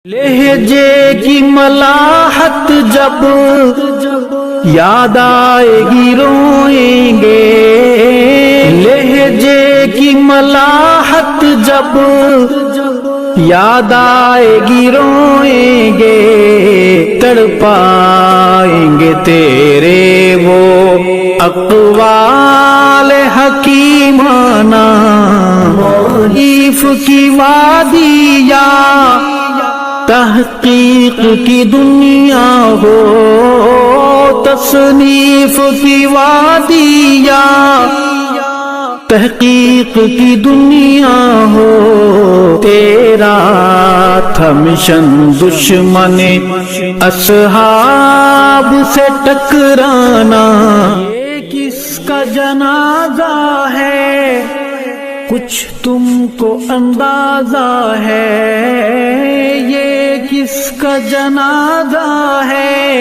لہجے کی ملاحت جب یاد آئے گی روئیں گے، لہجے کی ملاحت جب یاد آئے گی روئیں گے، تڑپائیں گے تیرے وہ اقوال حکیمانہ، تعریف کی وادی یا تحقیق کی دنیا ہو، تصنیف کی وادی یا تحقیق کی دنیا ہو، تیرا تھا مشن دشمن اصحاب سے ٹکرانا، یہ کس کا جنازہ ہے کچھ تم کو اندازہ ہے، یہ کس کا جنازہ ہے